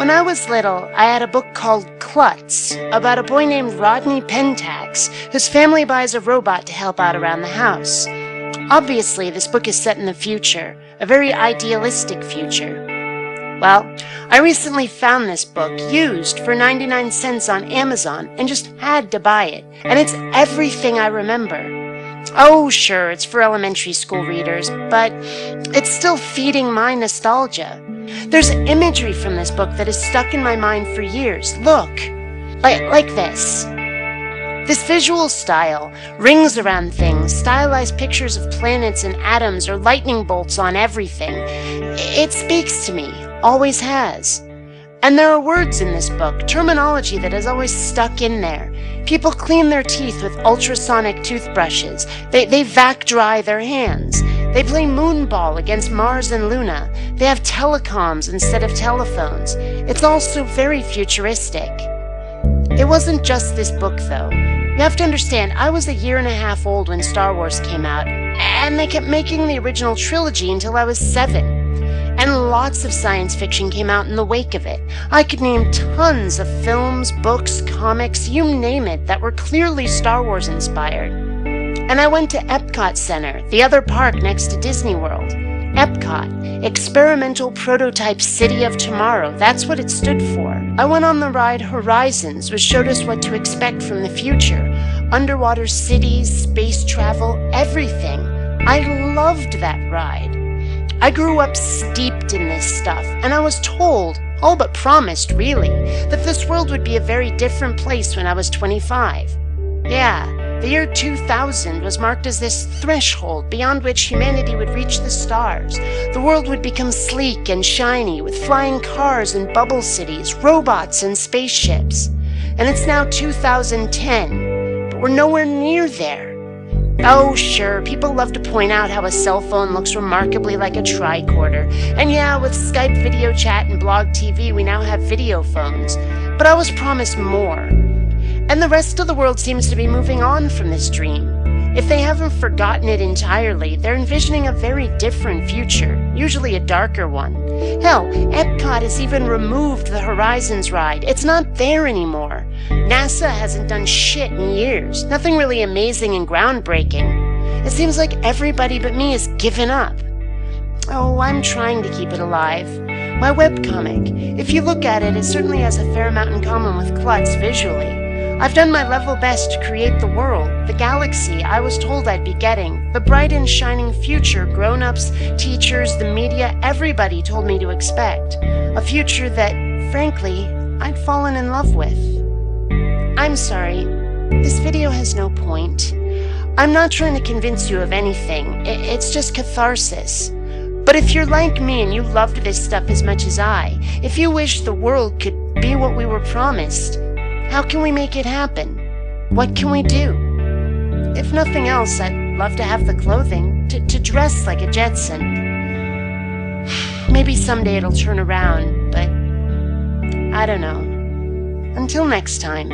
When I was little, I had a book called Klutz about a boy named Rodney Pentax, whose family buys a robot to help out around the house. Obviously, this book is set in the future, a very idealistic future. Well, I recently found this book used for 99 cents on Amazon and just had to buy it, and it's everything I remember. Oh, sure, it's for elementary school readers, but it's still feeding my nostalgia. There's imagery from this book that is stuck in my mind for years. Look, like this. This visual style, rings around things, stylized pictures of planets and atoms or lightning bolts on everything. It speaks to me, always has. And there are words in this book, terminology that has always stuck in there. People clean their teeth with ultrasonic toothbrushes. They vac dry their hands. They play moonball against Mars and Luna. They have telecoms instead of telephones. It's also very futuristic. It wasn't just this book, though. You have to understand, I was a year and a half old when Star Wars came out, and they kept making the original trilogy until I was 7. And lots of science fiction came out in the wake of it. I could name tons of films, books, comics, you name it, that were clearly Star Wars inspired. And I went to Epcot Center, the other park next to Disney World. Epcot, Experimental Prototype City of Tomorrow, that's what it stood for. I went on the ride Horizons, which showed us what to expect from the future. Underwater cities, space travel, everything. I loved that ride. I grew up steeped in this stuff, and I was told, all but promised really, that this world would be a very different place when I was 25. Yeah, the year 2000 was marked as this threshold beyond which humanity would reach the stars. The world would become sleek and shiny, with flying cars and bubble cities, robots and spaceships. And it's now 2010, but we're nowhere near there. Oh, sure, people love to point out how a cell phone looks remarkably like a tricorder. And yeah, with Skype video chat and blog TV, we now have video phones. But I was promised more. And the rest of the world seems to be moving on from this dream. If they haven't forgotten it entirely, they're envisioning a very different future, usually a darker one. Hell, Epcot has even removed the Horizons ride. It's not there anymore. NASA hasn't done shit in years. Nothing really amazing and groundbreaking. It seems like everybody but me has given up. Oh, I'm trying to keep it alive. My webcomic, if you look at it, it certainly has a fair amount in common with Klutz visually. I've done my level best to create the world, the galaxy I was told I'd be getting, the bright and shining future grown-ups, teachers, the media, everybody told me to expect. A future that, frankly, I'd fallen in love with. I'm sorry, this video has no point. I'm not trying to convince you of anything, it's just catharsis. But if you're like me and you loved this stuff as much as I, if you wish the world could be what we were promised, how can we make it happen? What can we do? If nothing else, I'd love to have the clothing, to dress like a Jetson. Maybe someday it'll turn around, but I don't know. Until next time.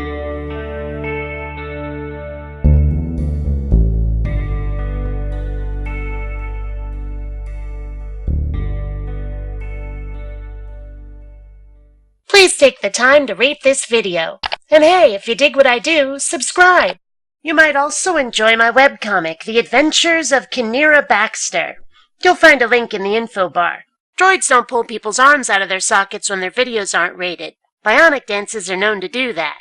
Please take the time to rate this video. And hey, if you dig what I do, subscribe. You might also enjoy my webcomic, The Adventures of Kinneara Baxter. You'll find a link in the info bar. Droids don't pull people's arms out of their sockets when their videos aren't rated. Bionic dances are known to do that.